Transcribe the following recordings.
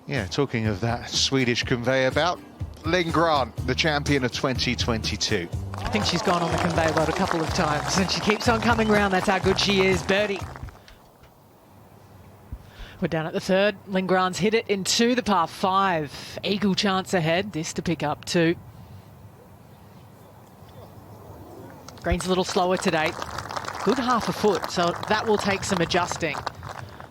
Yeah, talking of that Swedish conveyor belt, Linn Grant, the champion of 2022. I think she's gone on the conveyor belt a couple of times and she keeps on coming around. That's how good she is. Birdie. We're down at the third. Linn Grant's hit it into the par 5. Eagle chance ahead. This to pick up 2. Green's a little slower today. Good half a foot, so that will take some adjusting.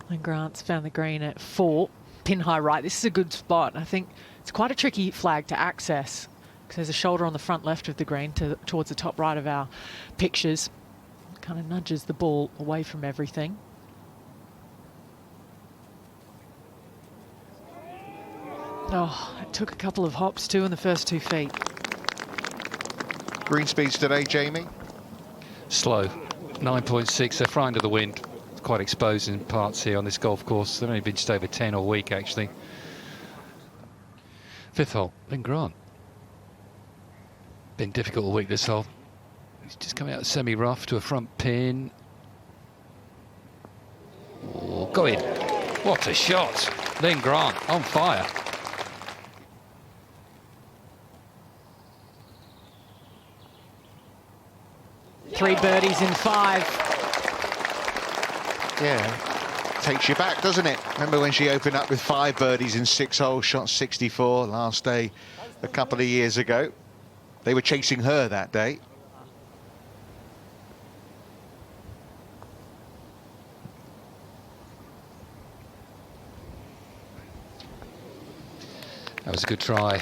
Linn Grant's found the green at 4. Pin high right. This is a good spot. I think it's quite a tricky flag to access because there's a shoulder on the front left of the green towards the top right of our pictures. Kind of nudges the ball away from everything. Oh, it took a couple of hops too in the first 2 feet. Green speeds today, Jamie? Slow. 9.6. They're frightened of the wind. It's quite exposed in parts here on this golf course. They've only been just over 10 all week, actually. 5th hole, Linn Grant. Been difficult all week, this hole. He's just coming out semi-rough to a front pin. Oh, go in. What a shot. Linn Grant on fire. Three birdies in 5. Yeah, takes you back, doesn't it? Remember when she opened up with 5 birdies in 6 holes, shot 64 last day a couple of years ago. They were chasing her that day. That was a good try.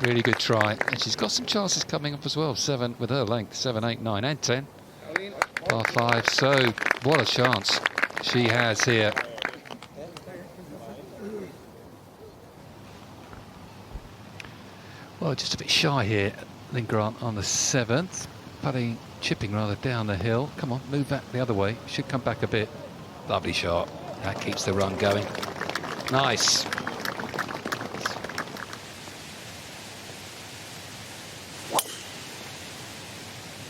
Really good try. And she's got some chances coming up as well. 7 with her length. 7, 8, 9 and 10. Par 5. So what a chance she has here. Well, just a bit shy here. Linn Grant on the 7th. Putting, chipping rather down the hill. Come on, move back the other way. Should come back a bit. Lovely shot. That keeps the run going. Nice.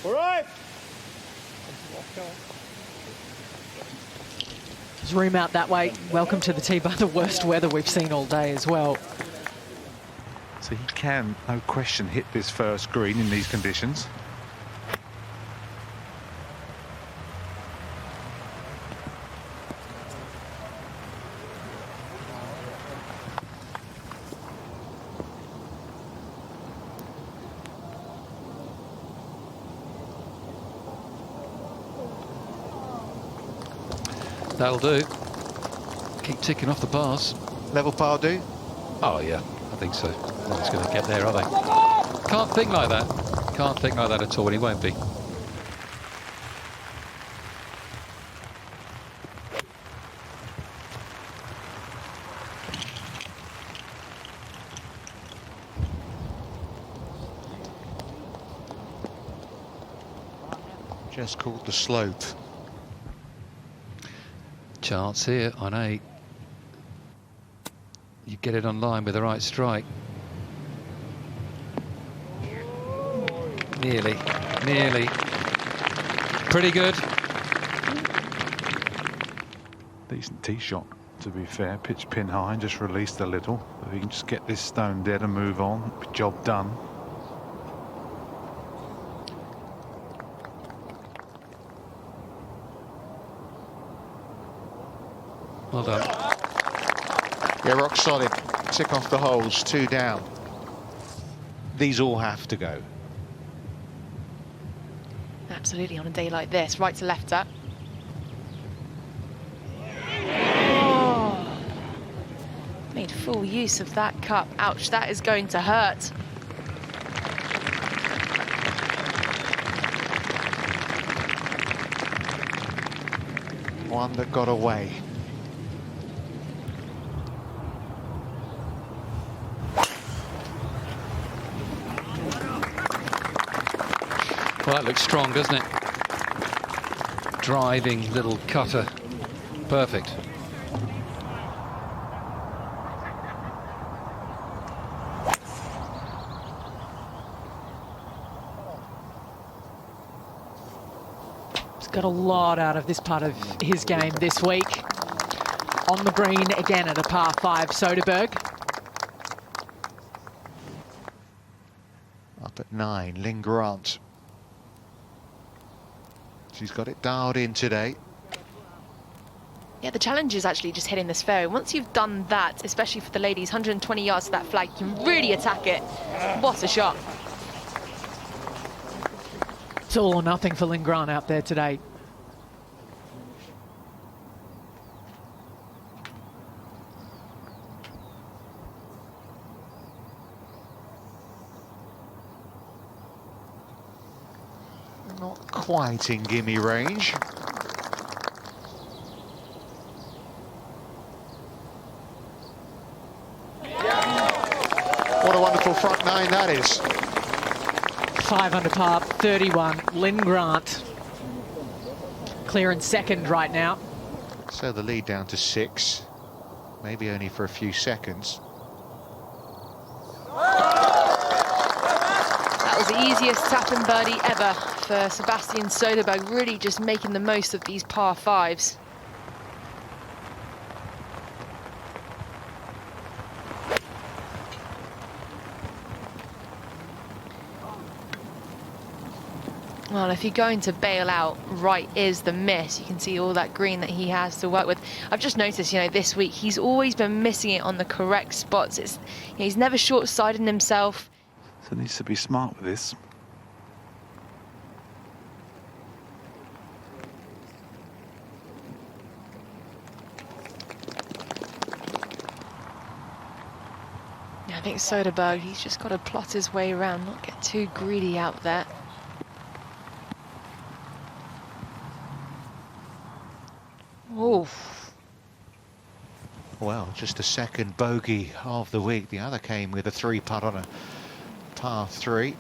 All right. Zoom out that way. Welcome to the tee by the worst weather we've seen all day as well. So he can, no question, hit this first green in these conditions. That'll do. Keep ticking off the bars. Level par do? Oh, yeah, I think so. No one's going to get there, are they? Can't think like that. Can't think like that at all, and he won't be. Just called the slope. Chance here on 8. You get it on line with the right strike. Nearly, nearly. Pretty good. Decent tee shot, to be fair. Pitch pin high and just released a little. If you can just get this stone dead and move on, job done. Well done. Yeah, rock solid. Tick off the holes, 2 down. These all have to go. Absolutely, on a day like this, right to left up. Oh, made full use of that cup. Ouch, that is going to hurt. One that got away. Well, that looks strong, doesn't it? Driving little cutter. Perfect. He's got a lot out of this part of his game this week. on the green again at a par 5, Söderberg. Up at 9, Linn Grant. She's got it dialed in today. Yeah, the challenge is actually just hitting this fairway. Once you've done that, especially for the ladies, 120 yards to that flag, you can really attack it. What a shot. It's all or nothing for Linn Grant out there today. Not quite in gimme range. What a wonderful front 9 that is. 5 under par, 31. Linn Grant clear in second right now. So the lead down to 6, maybe only for a few seconds. That was the easiest tap-in birdie ever for Sebastian Söderberg, really just making the most of these par 5s. Well, if you're going to bail out, right is the miss. You can see all that green that he has to work with. I've just noticed, you know, this week he's always been missing it on the correct spots. He's never short-sided himself. So needs to be smart with this. Yeah, I think Söderberg, he's just got to plot his way around, not get too greedy out there. Oh. Well, just a second bogey of the week. The other came with a 3-putt on a par 3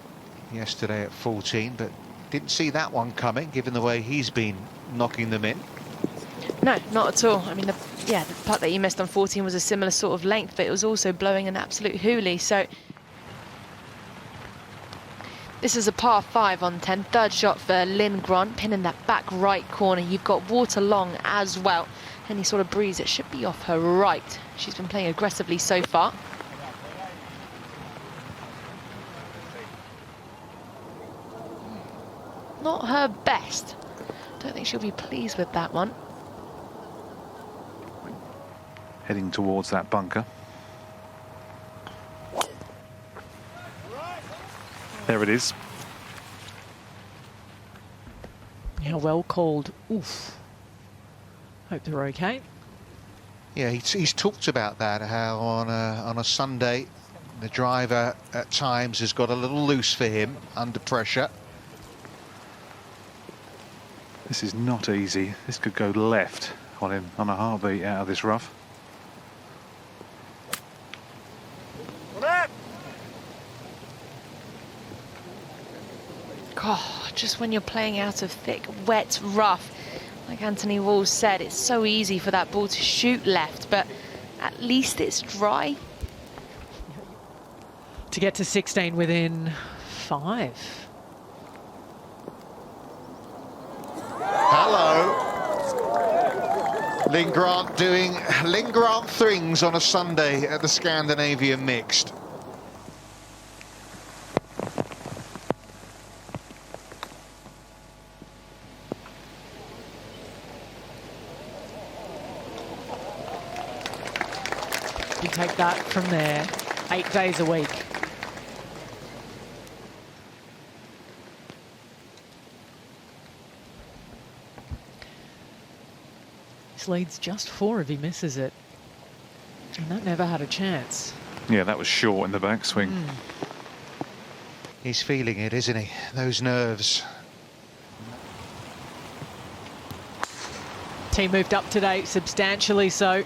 yesterday at 14, but didn't see that one coming, given the way he's been knocking them in. No, not at all. I mean, the putt that he missed on 14 was a similar sort of length, but it was also blowing an absolute hoolie. So this is a par 5 on 10. Third shot for Linn Grant, pin in that back right corner. You've got water long as well. Any sort of breeze, it should be off her right. She's been playing aggressively so far. Not her best. Don't think she'll be pleased with that one. Heading towards that bunker. There it is. Yeah, well called. Oof. Hope they're okay. Yeah, he's talked about that, how on a Sunday the driver at times has got a little loose for him under pressure. This is not easy. This could go left on him on a heartbeat out of this rough. God, just when you're playing out of thick, wet rough, like Anthony Walls said, it's so easy for that ball to shoot left, but at least it's dry. To get to 16 within 5. Hello. Linn Grant doing Linn Grant things on a Sunday at the Scandinavian Mixed. You take that from there, 8 days a week. This leads just 4 if he misses it. And that never had a chance. Yeah, that was short in the backswing. He's feeling it, isn't he? Those nerves. Team moved up today, substantially so.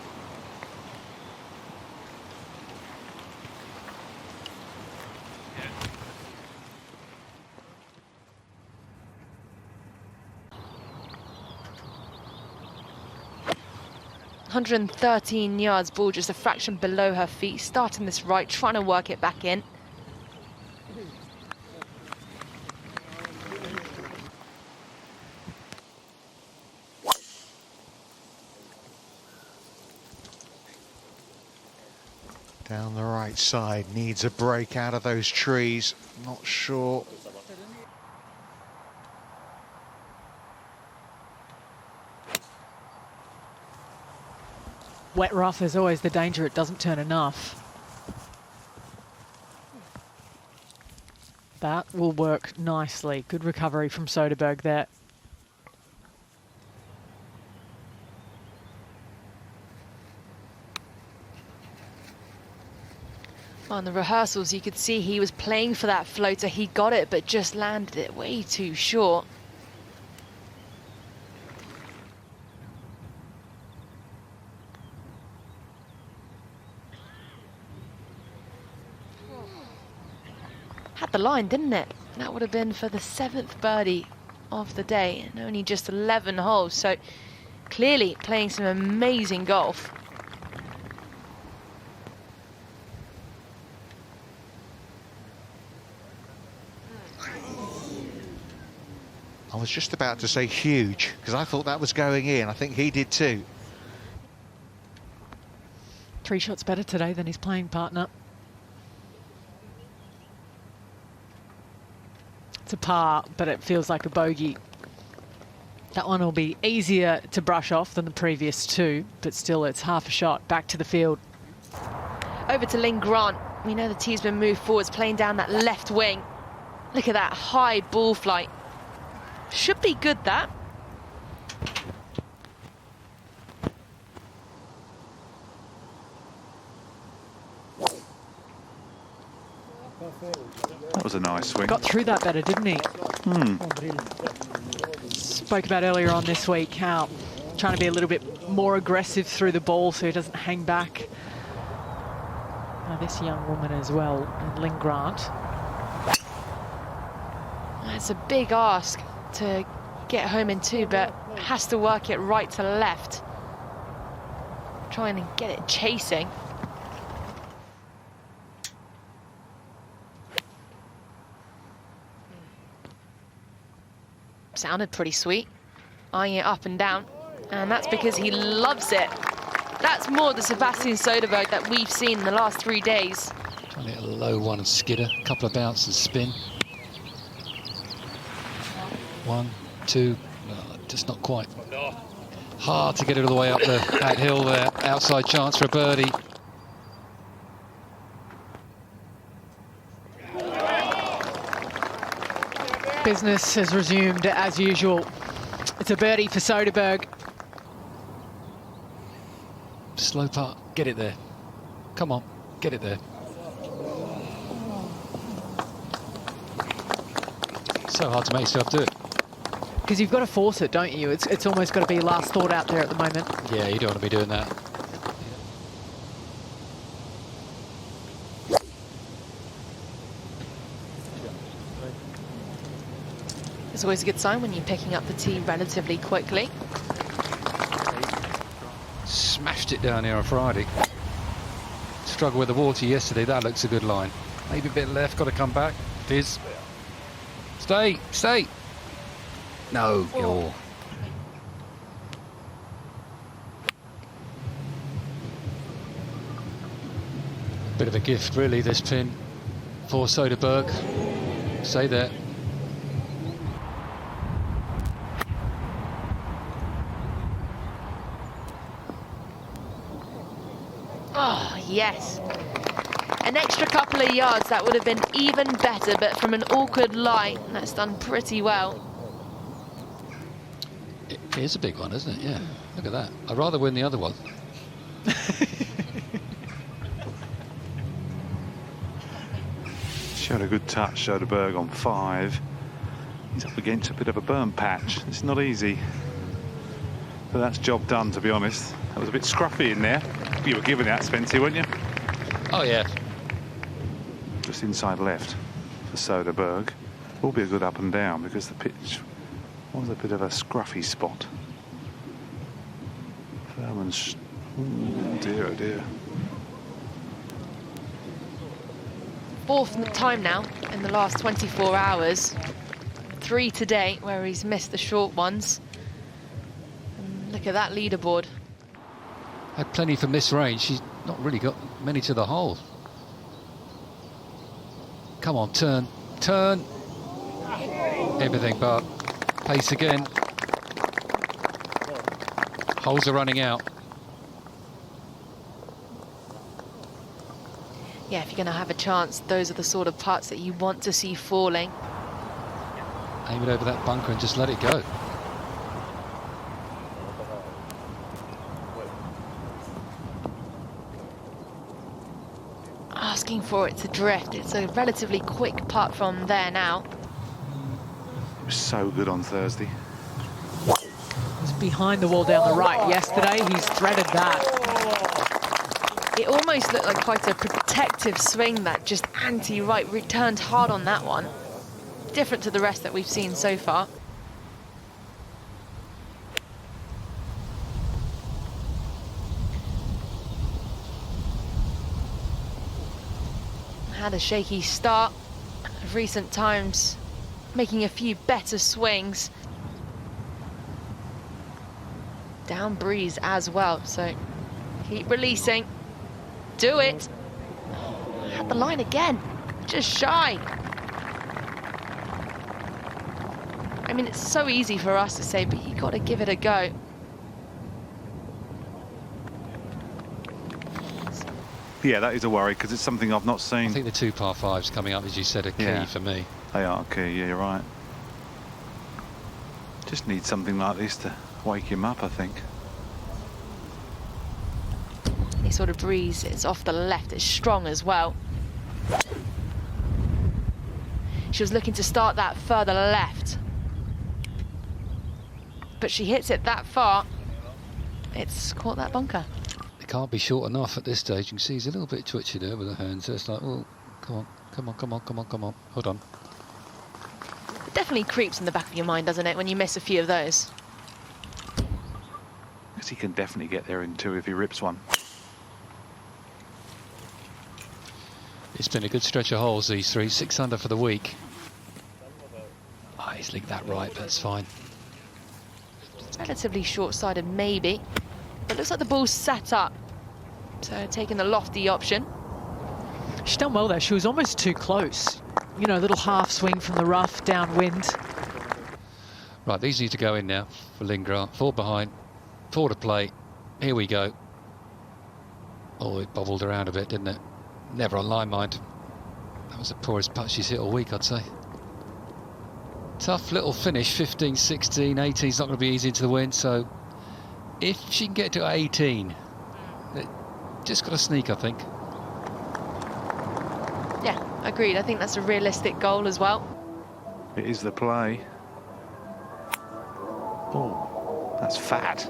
.113 yards, ball just a fraction below her feet, starting this right, trying to work it back in. Down the right side, needs a break out of those trees. Not sure. Wet rough is always the danger, it doesn't turn enough. That will work nicely. Good recovery from Söderberg there. On the rehearsals, you could see he was playing for that floater. He got it, but just landed it way too short. Had the line, didn't it? That would have been for the 7th birdie of the day, and only just 11 holes. So clearly playing some amazing golf. I was just about to say huge, because I thought that was going in. I think he did too. 3 shots better today than his playing partner. It's a par, but it feels like a bogey. That one will be easier to brush off than the previous 2, but still it's half a shot. Back to the field. Over to Linn Grant. We know the tee's been moved forwards, playing down that left wing. Look at that high ball flight. Should be good, that. That was a nice swing. Got through that better, didn't he? Spoke about earlier on this week how trying to be a little bit more aggressive through the ball so he doesn't hang back. Now this young woman as well, Linn Grant. It's a big ask to get home in 2, but has to work it right to left. Trying to get it chasing. Sounded pretty sweet. Eyeing it up and down. And that's because he loves it. That's more the Sebastian Söderberg that we've seen in the last 3 days. Trying to hit a low one and skidder. A couple of bounces, spin. 1, 2, just not quite. Hard to get it all the way up that hill there. Outside chance for a birdie. Business has resumed as usual. It's a birdie for Söderberg. Slow putt, get it there. Come on, get it there. So hard to make yourself do it. Because you've got to force it, don't you? It's almost got to be last thought out there at the moment. Yeah, you don't want to be doing that. It's always a good sign when you're picking up the tee relatively quickly. Smashed it down here on Friday. Struggled with the water yesterday. That looks a good line. Maybe a bit left, got to come back. It is. Stay, stay. No, you're. Bit of a gift, really, this pin for Söderberg. Stay there. Oh, yes. An extra couple of yards, that would have been even better, but from an awkward lie, that's done pretty well. It is a big one, isn't it? Yeah, look at that. I'd rather win the other one. Showed a good touch, Söderberg on 5. He's up against a bit of a burn patch. It's not easy. But that's job done, to be honest. That was a bit scruffy in there. You were giving that, Spencer, weren't you? Oh, yeah. Just inside left for Söderberg. Will be a good up and down because the pitch was a bit of a scruffy spot. Furman's. Oh dear, oh dear. 4th time now in the last 24 hours. 3 today, where he's missed the short ones. And look at that leaderboard. Had plenty for missed range. She not really got many to the hole. Come on, turn, turn. Everything but pace again. Holes are running out. Yeah, if you're going to have a chance, those are the sort of putts that you want to see falling. Aim it over that bunker and just let it go. Asking for it to drift. It's a relatively quick putt from there now. It was so good on Thursday. He's behind the wall down the right. Yesterday, he's threaded that. It almost looked like quite a protective swing, that just anti-right, returned hard on that one. Different to the rest that we've seen so far. Had a shaky start of recent times, making a few better swings. Down breeze as well, so keep releasing. Do it. At the line again, just shy. I mean, it's so easy for us to say, but you got to give it a go. Yeah, that is a worry because it's something I've not seen. I think the 2 par 5s coming up, as you said, are key for me. They are key, yeah, you're right. Just need something like this to wake him up, I think. This sort of breeze, it's off the left, it's strong as well. She was looking to start that further left, but she hits it that far, it's caught that bunker. It can't be short enough at this stage. You can see he's a little bit twitchy there with the hands. So it's like, oh, come on, come on, come on, come on, come on. Hold on. It definitely creeps in the back of your mind, doesn't it, when you miss a few of those? Because he can definitely get there in 2 if he rips one. It's been a good stretch of holes, these 3. 6 under for the week. Oh, he's linked that right, but it's fine. It's relatively short-sided, maybe. But it looks like the ball's set up. So taking the lofty option. She's done well there. She was almost too close. You know, a little half swing from the rough, downwind. Right, these need to go in now for Linn Grant. 4 behind, 4 to play. Here we go. Oh, it bobbled around a bit, didn't it? Never on line, mind. That was the poorest putt she's hit all week, I'd say. Tough little finish, 15, 16, 18 is not going to be easy into the wind, so if she can get to 18, just got to sneak, I think. Yeah, agreed. I think that's a realistic goal as well. It is the play. Oh, that's fat.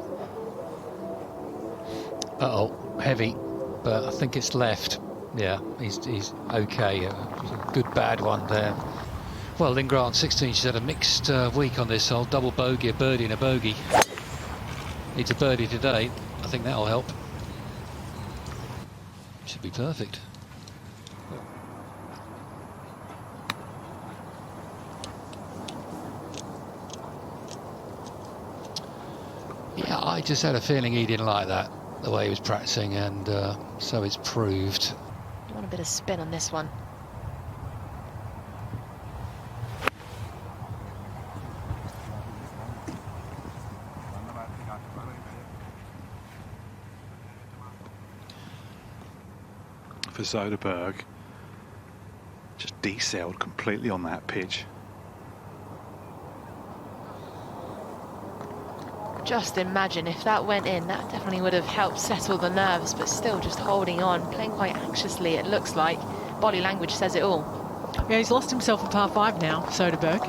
Uh-oh, heavy, but I think it's left. Yeah, he's okay. A good bad one there. Well, Linn Grant, 16, she's had a mixed week on this hole. Double bogey, a birdie and a bogey. Needs a birdie today. I think that'll help. Should be perfect. Yeah, I just had a feeling he didn't like that, the way he was practicing, and so it's proved. You want a bit of spin on this one. For Söderberg, just decelled completely on that pitch. Just imagine if that went in, that definitely would have helped settle the nerves, but still just holding on, playing quite anxiously, it looks like. Body language says it all. Yeah, he's lost himself a par 5 now, Söderberg.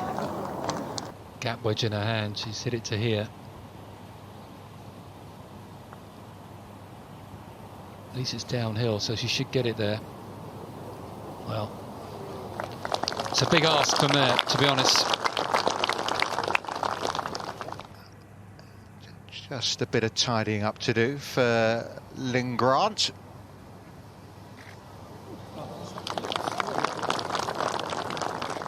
Gap wedge in her hand, she's hit it to here. At least it's downhill, so she should get it there. Well, it's a big ask from there, to be honest. Just a bit of tidying up to do for Linn Grant.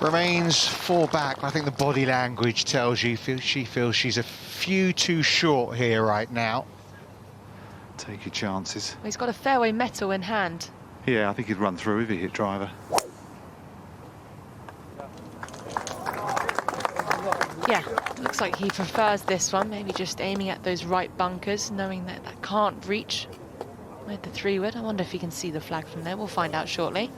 Remains 4 back. I think the body language tells you she feels she's a few too short here right now. Take your chances. Well, he's got a fairway metal in hand. Yeah, I think he'd run through if he hit driver. Yeah, looks like he prefers this one. Maybe just aiming at those right bunkers, knowing that that can't reach with the 3-wood. I wonder if he can see the flag from there. We'll find out shortly.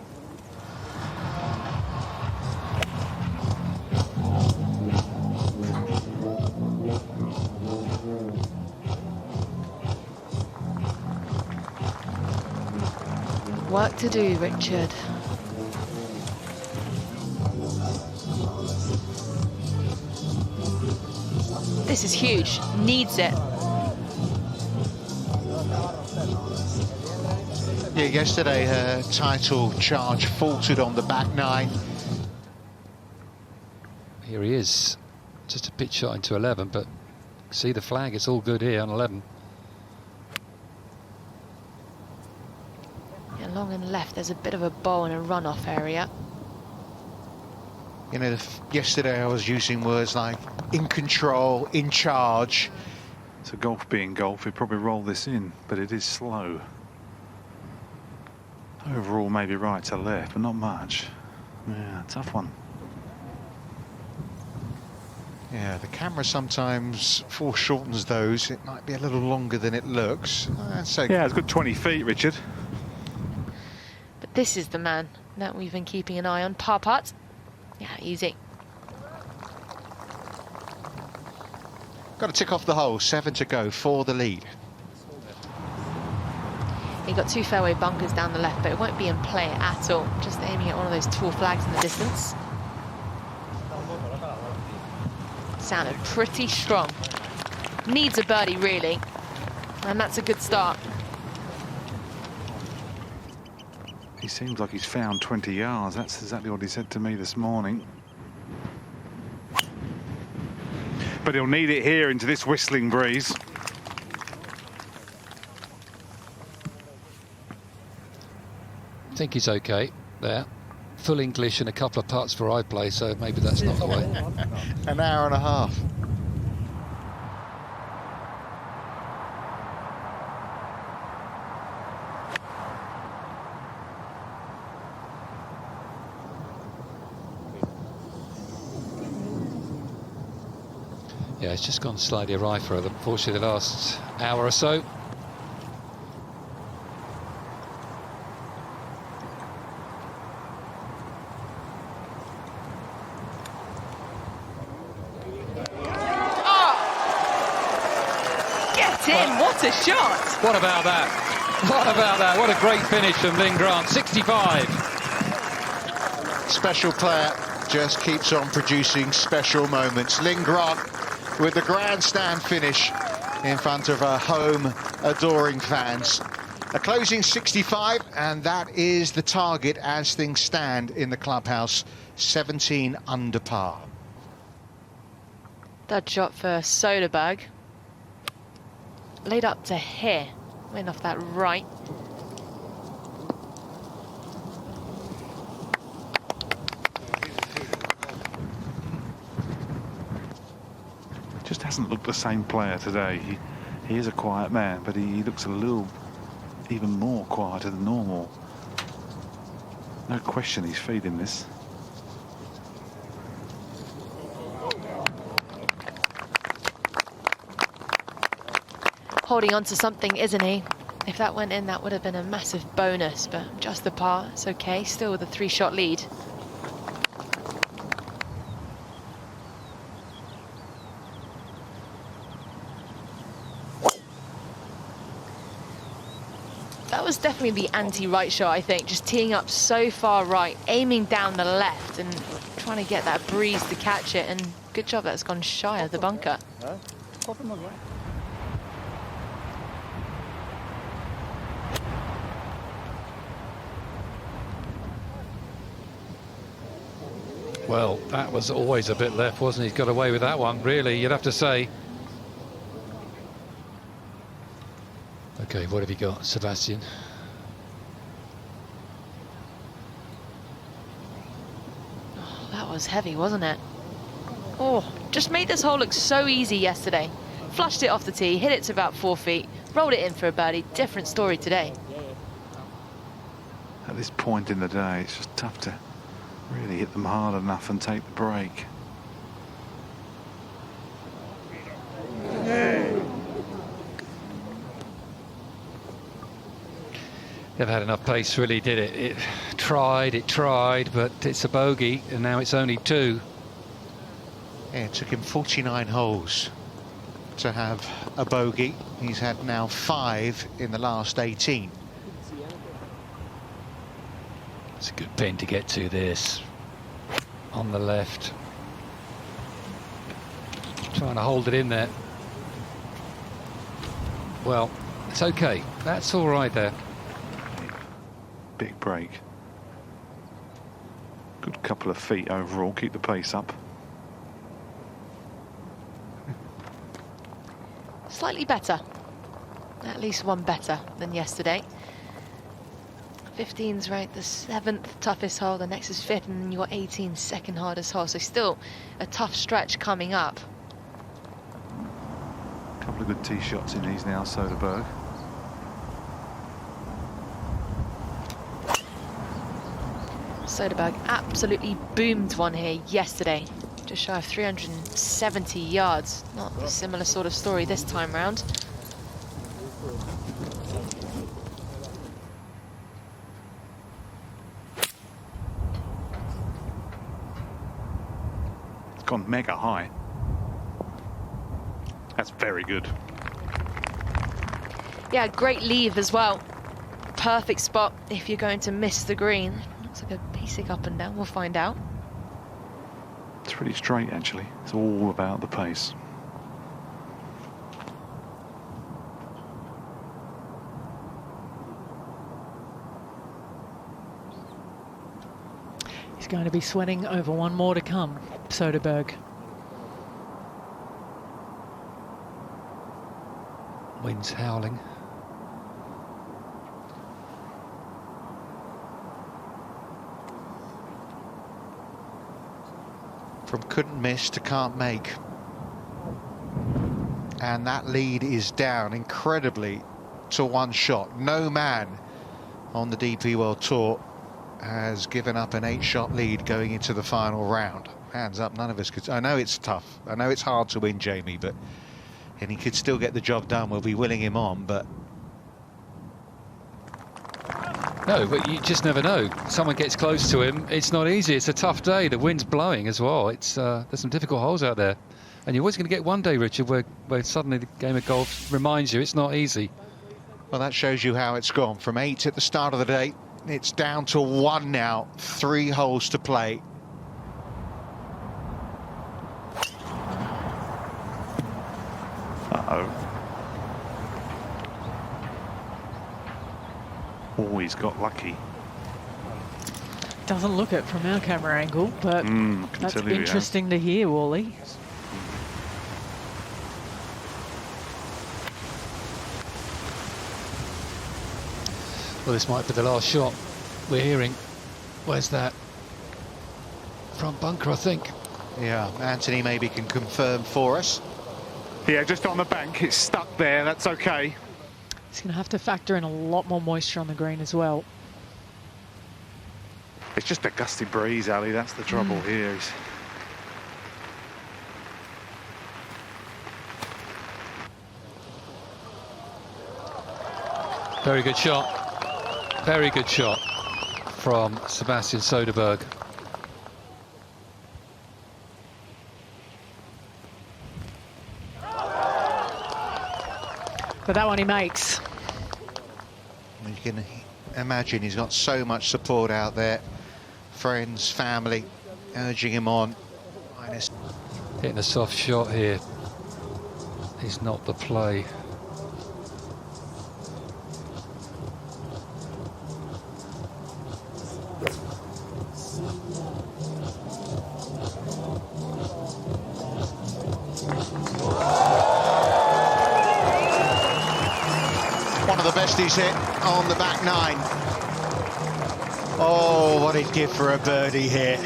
Work to do, Richard. This is huge. Needs it. Yeah, yesterday her title charge faltered on the back nine. Here he is, just a pitch shot into 11, but see the flag, it's all good here on 11. Yeah, long and left, there's a bit of a bowl and a runoff area. You know, yesterday I was using words like in control, in charge. So golf being golf, he'd probably roll this in, but it is slow. Overall, maybe right to left, but not much. Yeah, tough one. Yeah, the camera sometimes foreshortens those. It might be a little longer than it looks. That's okay. Yeah, it's good 20 feet, Richard. But this is the man that we've been keeping an eye on. Par putt. Yeah, easy. Got to tick off the hole. 7 to go for the lead. He got 2 fairway bunkers down the left, but it won't be in play at all. Just aiming at one of those tall flags in the distance. Sounded pretty strong. Needs a birdie, really. And that's a good start. He seems like he's found 20 yards. That's exactly what he said to me this morning. But he'll need it here into this whistling breeze. I think he's okay there. Full English and a couple of putts where I play, so maybe that's not the way. An hour and a half. Yeah, it's just gone slightly awry for her, unfortunately, the last hour or so. What a shot! What about that? What about that? What a great finish from Linn Grant, 65. Special player just keeps on producing special moments. Linn Grant with the grandstand finish in front of her home adoring fans. A closing 65, and that is the target as things stand in the clubhouse. 17 under par. That shot for Söderberg. Laid up to here. Went off that right. Just hasn't looked the same player today. He is a quiet man, but he looks a little even more quieter than normal. No question he's feeding this. Holding on to something, isn't he? If that went in, that would have been a massive bonus, but just the par, it's okay. Still with a 3-shot lead. That was definitely the anti-right shot, I think. Just teeing up so far right, aiming down the left and trying to get that breeze to catch it. And good job that's gone shy of the bunker. Well, that was always a bit left, wasn't he? He's got away with that one, really, you'd have to say. Okay, what have you got, Sebastian? Oh, that was heavy, wasn't it? Oh, just made this hole look so easy yesterday. Flushed it off the tee, hit it to about 4 feet, rolled it in for a birdie. Different story today. At this point in the day, it's just tough to really hit them hard enough and take the break. Never had enough pace, really, did it? It tried, but it's a bogey, and now it's only 2. Yeah, it took him 49 holes to have a bogey. He's had now 5 in the last 18. It's a good pin to get to this. On the left. Trying to hold it in there. Well, it's okay. That's all right there. Big break. Good couple of feet overall. Keep the pace up. Slightly better. At least one better than yesterday. 15's ranked the 7th toughest hole. The next is 5th, and then you've got 18 second hardest hole. So still a tough stretch coming up. A couple of good tee shots in these now, Söderberg. Söderberg absolutely boomed one here yesterday. Just shy of 370 yards. Not a similar sort of story this time round. It's gone mega high. That's very good. Yeah, great leave as well. Perfect spot if you're going to miss the green. Looks like a basic up and down. We'll find out. It's pretty straight, actually. It's all about the pace. He's going to be sweating over one more to come, Söderberg. Wind's howling. From couldn't miss to can't make. And that lead is down incredibly to 1 shot. No man on the DP World Tour has given up an 8-shot lead going into the final round. Hands up, none of us could. I know it's tough. I know it's hard to win, Jamie, but and he could still get the job done. We'll be willing him on, but No, but you just never know. Someone gets close to him. It's not easy. It's a tough day. The wind's blowing as well. It's there's some difficult holes out there. And you're always going to get one day, Richard, where suddenly the game of golf reminds you it's not easy. well, that shows you how it's gone. From 8 at the start of the day, it's down to 1 now. 3 holes to play. Uh-oh. Oh, he's got lucky. Doesn't look it from our camera angle, but that's tell you he has. interesting to hear, Wally. Well, this might be the last shot we're hearing. Where's that? Front bunker, I think. Yeah, Anthony maybe can confirm for us. Yeah, just on the bank. It's stuck there. That's okay. He's going to have to factor in a lot more moisture on the green as well. It's just a gusty breeze, Ali. That's the trouble here. Very good shot. Very good shot from Sebastian Söderberg. But that one he makes. You can imagine he's got so much support out there. Friends, family, urging him on. Hitting a soft shot here is not the play. One of the best he's hit on the back 9. Oh, what he'd give for a birdie here.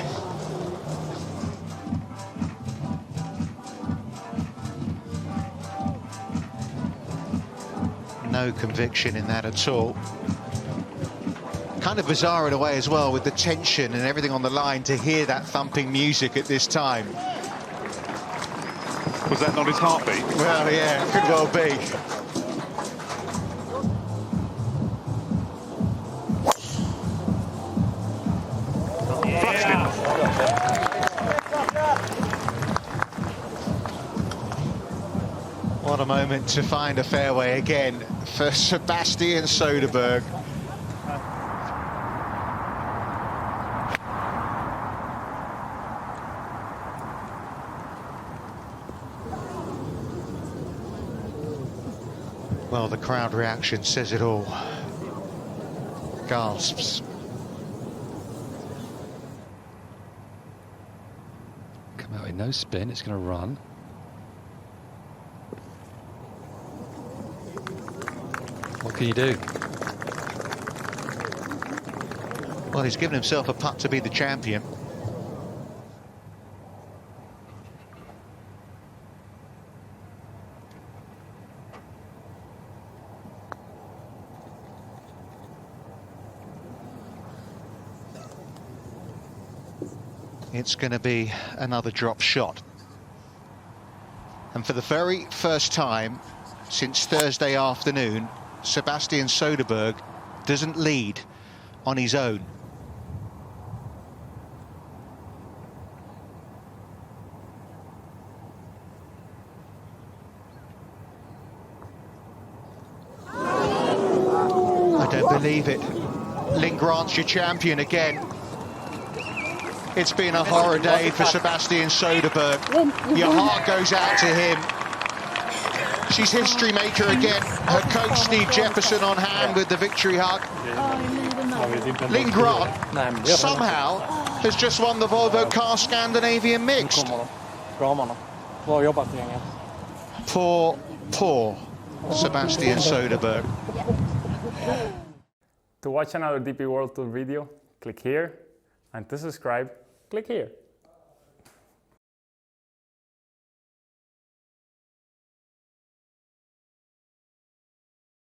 No conviction in that at all. Kind of bizarre in a way as well, with the tension and everything on the line, to hear that thumping music at this time. Was that not his heartbeat? Well, yeah, could well be. Flushed him. What a moment to find a fairway again for Sebastian Söderberg. Well, the crowd reaction says it all. Gasps. Come out with no spin, it's going to run. What can you do? Well, he's given himself a putt to be the champion. It's going to be another drop shot. And for the very first time since Thursday afternoon, Sebastian Söderberg doesn't lead on his own. I don't believe it. Linn Grant's your champion again. It's been a horror day for Sebastian Söderberg. Your heart goes out to him. She's history maker again. Her coach Steve Jefferson on hand with the victory hug. Linn Grant somehow has just won the Volvo Car Scandinavian Mixed. Poor Sebastian Söderberg. To watch another DP World Tour video, click here, and to subscribe, click here.